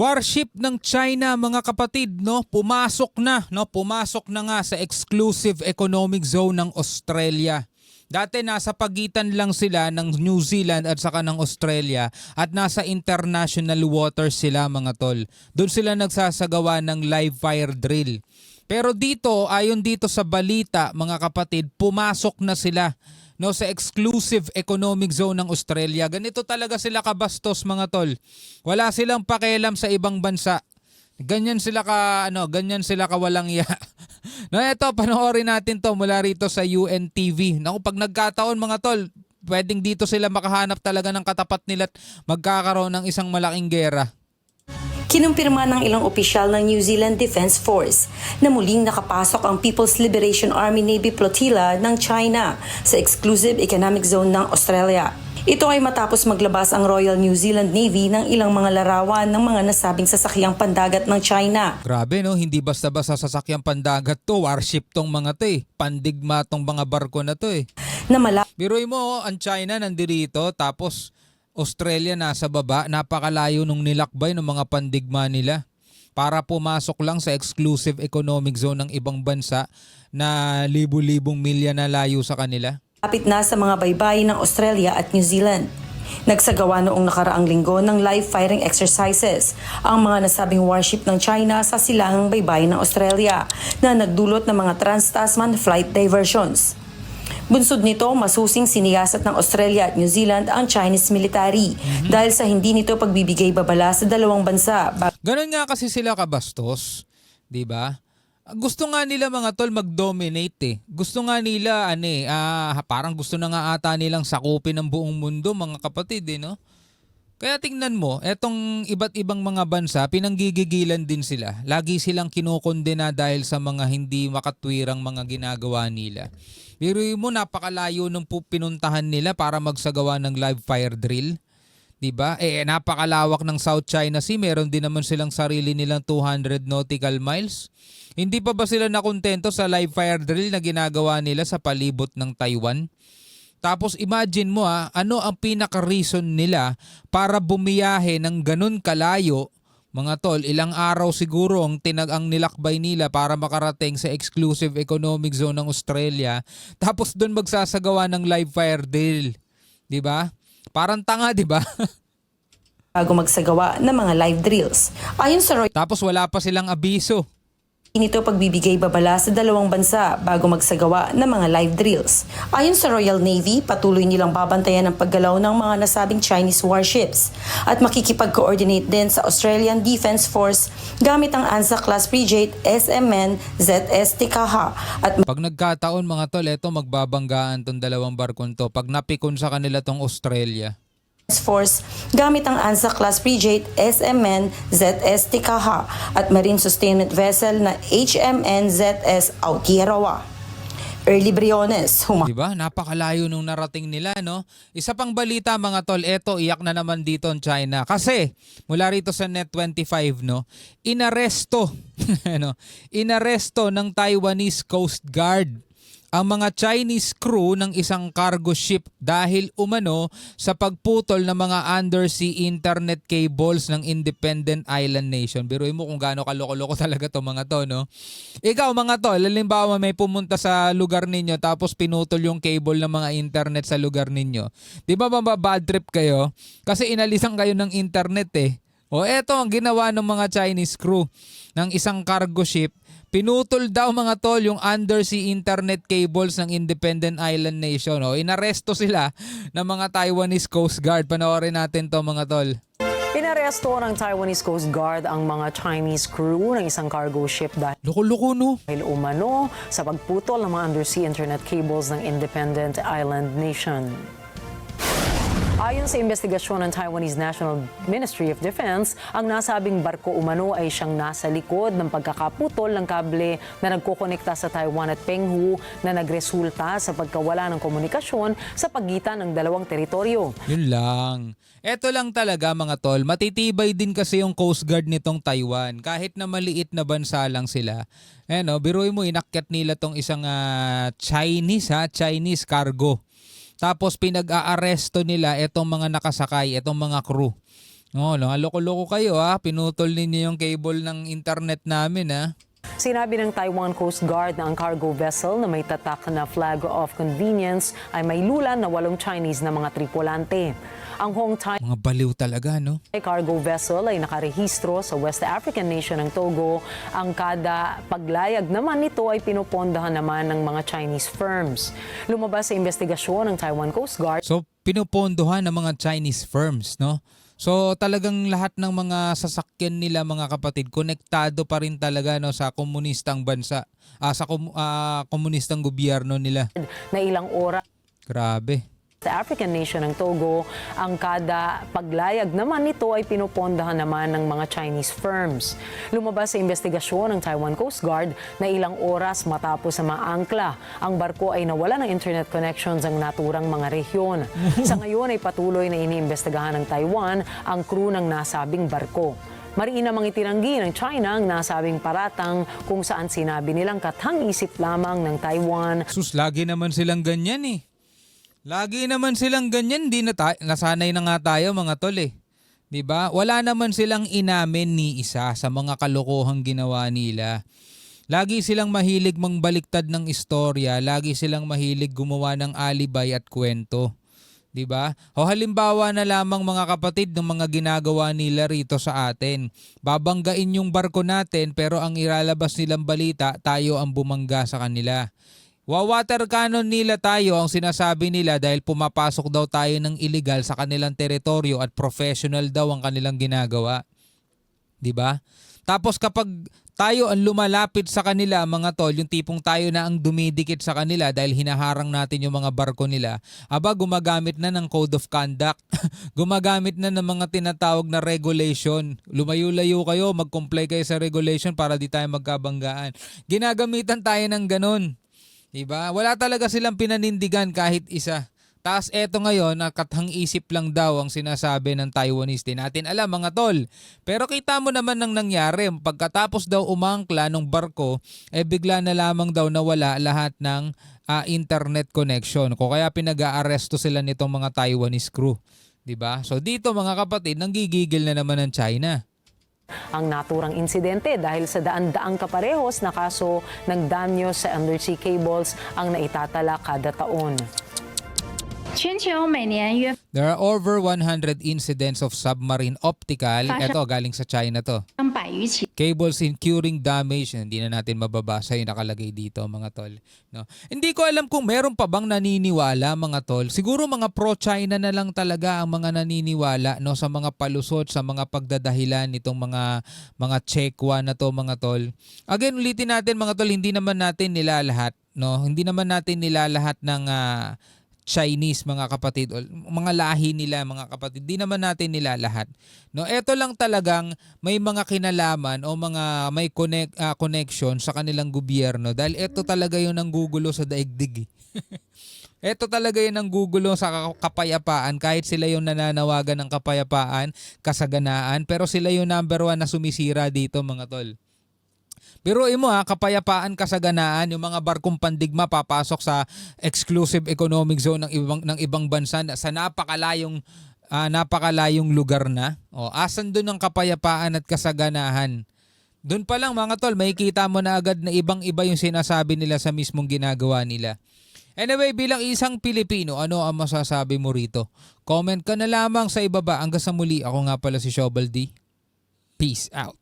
Warship ng China mga kapatid, no, pumasok na nga sa exclusive economic zone ng Australia. Dati nasa pagitan lang sila ng New Zealand at saka ng Australia at nasa international waters sila mga tol. Doon sila nagsasagawa ng live fire drill. Pero dito, ayon dito sa balita mga kapatid, pumasok na sila sa exclusive economic zone ng Australia. Ganito talaga sila kabastos mga tol. Wala silang pakialam sa ibang bansa. Ganyan sila kawalang iya. No, eto, panoorin natin to mula rito sa UNTV. Naku, pag nagkataon mga tol, pwedeng dito sila makahanap talaga ng katapat nila at magkakaroon ng isang malaking gera. Kinumpirma ng ilang opisyal ng New Zealand Defense Force na muling nakapasok ang People's Liberation Army Navy Flotilla ng China sa Exclusive Economic Zone ng Australia. Ito ay matapos maglabas ang Royal New Zealand Navy ng ilang mga larawan ng mga nasabing sasakyang pandagat ng China. Grabe no, hindi basta-basta sasakyang pandagat to, warship tong mga to eh. Pandigma tong mga barko na to eh. Biruin mo, ang China nandirito tapos Australia nasa baba, napakalayo nung nilakbay ng mga pandigma nila para pumasok lang sa exclusive economic zone ng ibang bansa na libu-libong milya na layo sa kanila. Kapit na sa mga baybayin ng Australia at New Zealand. Nagsagawa noong nakaraang linggo ng live firing exercises ang mga nasabing warship ng China sa silangang baybayin ng Australia na nagdulot ng mga trans-Tasman flight diversions. Bunsod nito, masusing siniyasat ng Australia at New Zealand ang Chinese military dahil sa hindi nito pagbibigay babala sa dalawang bansa. Ganun nga kasi sila kabastos, di ba? Gusto nga nila mga tol mag-dominate eh. Gusto nga nila parang gusto na nga ata nilang sakupin ng buong mundo mga kapatid eh, no? Kaya tingnan mo, etong iba't ibang mga bansa, pinanggigigilan din sila. Lagi silang kinukondena dahil sa mga hindi makatwirang mga ginagawa nila. Pero mo, napakalayo ng pinuntahan nila para magsagawa ng live fire drill. Diba? Napakalawak ng South China Sea. Meron din naman silang sarili nilang 200 nautical miles. Hindi pa ba sila nakontento sa live fire drill na ginagawa nila sa palibot ng Taiwan? Tapos imagine mo ano ang pinaka-reason nila para bumiyahe ng ganun kalayo, mga tol, ilang araw siguro ang nilakbay nila para makarating sa exclusive economic zone ng Australia, tapos doon magsasagawa ng live fire drill. 'Di ba? Parang tanga, 'di ba? Bago magsagawa ng mga live drills. Ayon sa Tapos wala pa silang abiso. Nito pagbibigay babala sa dalawang bansa bago magsagawa ng mga live drills. Ayon sa Royal Navy, patuloy nilang babantayan ang paggalaw ng mga nasabing Chinese warships at makikipag-coordinate din sa Australian Defense Force gamit ang ANZAC-class frigate SMN ZS Tikaha. At pag nagkataon mga tol, eto magbabanggaan tong dalawang barkong to pag napikon sa kanila tong Australia. Force gamit ang ANZAC-class frigate SMN ZS Tikaha at marine sustainment vessel na HMN ZS Aotearoa. Early Briones, Diba? Napakalayo nung narating nila, no? Isa pang balita mga tol, eto iyak na naman dito ang China. Kasi mula rito sa Net25, no, inaresto ng Taiwanese Coast Guard ang mga Chinese crew ng isang cargo ship dahil umano sa pagputol ng mga undersea internet cables ng independent island nation. Biruin mo kung gaano kaloko-loko talaga to mga to, no? Ikaw mga to, halimbawa may pumunta sa lugar ninyo tapos pinutol yung cable ng mga internet sa lugar ninyo. Di ba bad trip kayo? Kasi inalisan kayo ng internet eh. O eto ang ginawa ng mga Chinese crew ng isang cargo ship. Pinutol daw mga tol yung undersea internet cables ng independent island nation. Inaresto sila ng mga Taiwanese Coast Guard. Panoorin natin to mga tol. Inaresto ng Taiwanese Coast Guard ang mga Chinese crew ng isang cargo ship Loko-loko no? dahil umano sa pagputol ng mga undersea internet cables ng independent island nation. Ayon sa investigasyon ng Taiwanese National Ministry of Defense, ang nasabing barko umano ay siyang nasa likod ng pagkakaputol ng kable na nagkokonekta sa Taiwan at Penghu na nagresulta sa pagkawala ng komunikasyon sa pagitan ng dalawang teritoryo. Yun lang. Eto lang talaga mga tol, matitibay din kasi yung Coast Guard nitong Taiwan. Kahit na maliit na bansa lang sila. Biruin mo, inakyat nila tong isang Chinese cargo. Tapos pinag-aaresto nila itong mga nakasakay, itong mga crew. Oh, loko-loko kayo pinutol ninyo yung cable ng internet namin Sinabi ng Taiwan Coast Guard na ang cargo vessel na may tatak na flag of convenience ay may lulan na 8 Chinese na mga tripulante. Ang Hong Thai Mga baliw talaga, no? cargo vessel ay nakarehistro sa West African nation ng Togo. Ang kada paglayag naman nito ay pinupondahan naman ng mga Chinese firms. Lumabas sa investigasyon ng Taiwan Coast Guard So, pinupondohan ng mga Chinese firms, no? So, talagang lahat ng mga sasakyan nila, mga kapatid, konektado pa rin talaga no, sa komunistang bansa, sa komunistang gobyerno nila. na ilang oras Grabe. sa African nation ng Togo. Ang kada paglayag naman nito ay pinupondahan naman ng mga Chinese firms. Lumabas sa investigasyon ng Taiwan Coast Guard na ilang oras matapos sa maangkla, ang barko ay nawala ng internet connections ang naturang mga rehiyon. Sa ngayon ay patuloy na iniimbestigahan ng Taiwan ang crew ng nasabing barko. Mariin namang itinanggi ng China ang nasabing paratang kung saan sinabi nilang katang-isip lamang ng Taiwan. Sus, lagi naman silang ganyan Lagi naman silang ganyan, nasanay na nga tayo mga tol 'Di ba? Wala naman silang inamin ni isa sa mga kalokohang ginawa nila. Lagi silang mahilig mangbaliktad ng istorya, lagi silang mahilig gumawa ng alibay at kwento. 'Di ba? O halimbawa na lamang mga kapatid ng mga ginagawa nila rito sa atin. Babanggain yung barko natin pero ang ilalabas nilang balita, tayo ang bumangga sa kanila. Wawater cannon nila tayo ang sinasabi nila dahil pumapasok daw tayo ng illegal sa kanilang teritoryo at professional daw ang kanilang ginagawa. 'Di ba? Tapos kapag tayo ang lumalapit sa kanila mga tol, yung tipong tayo na ang dumidikit sa kanila dahil hinaharang natin yung mga barko nila, gumagamit na ng code of conduct, gumagamit na ng mga tinatawag na regulation. Lumayo-layo kayo, mag-comply kayo sa regulation para di tayo magkabanggaan. Ginagamitan tayo ng ganun. Diba? Wala talaga silang pinanindigan kahit isa. Taas eto ngayon, nakatang-isip lang daw ang sinasabi ng Taiwanese. Di natin alam mga tol. Pero kita mo naman nang nangyari. Pagkatapos daw umangkla ng barko, bigla na lamang daw nawala lahat ng internet connection. Kung kaya pinag-aaresto sila nitong mga Taiwanese crew. Diba? So dito mga kapatid, nanggigigil na naman ng China. Ang naturang insidente dahil sa daan-daang kaparehos na kaso ng danyo sa undersea cables ang naitatala kada taon. 全球每年约 There are over 100 incidents of submarine optical. Ito, galing sa China to. 200余起 Cables incurring damage. Hindi na natin mababasa yung nakalagay dito mga tol. No? Hindi ko alam kung meron pa bang naniniwala mga tol. Siguro mga pro-China na lang talaga ang mga naniniwala no, sa mga palusot, sa mga pagdadahilan nitong mga Chekwa na to mga tol. Again, ulitin natin mga tol, hindi naman natin nilalahat. No? Hindi naman natin nilalahat ng Chinese mga kapatid, mga lahi nila mga kapatid, di naman natin nila lahat. No, ito lang talagang may mga kinalaman o mga may connection sa kanilang gobyerno dahil ito talaga 'yung nanggugulo sa daigdig. Ito talaga 'yung nanggugulo sa kapayapaan kahit sila 'yung nananawagan ng kapayapaan, kasaganaan, pero sila 'yung number 1 na sumisira dito mga tol. Biruin mo kapayapaan, kasaganaan, yung mga barkong pandigma papasok sa exclusive economic zone ng ibang bansa sa napakalayong lugar na. Asan doon ang kapayapaan at kasaganahan? Doon pa lang mga tol, makikita mo na agad na ibang-iba yung sinasabi nila sa mismong ginagawa nila. Anyway, bilang isang Pilipino, ano ang masasabi mo rito? Comment ka na lamang sa ibaba. Hanggang sa muli, ako nga pala si Shobal D. Peace out.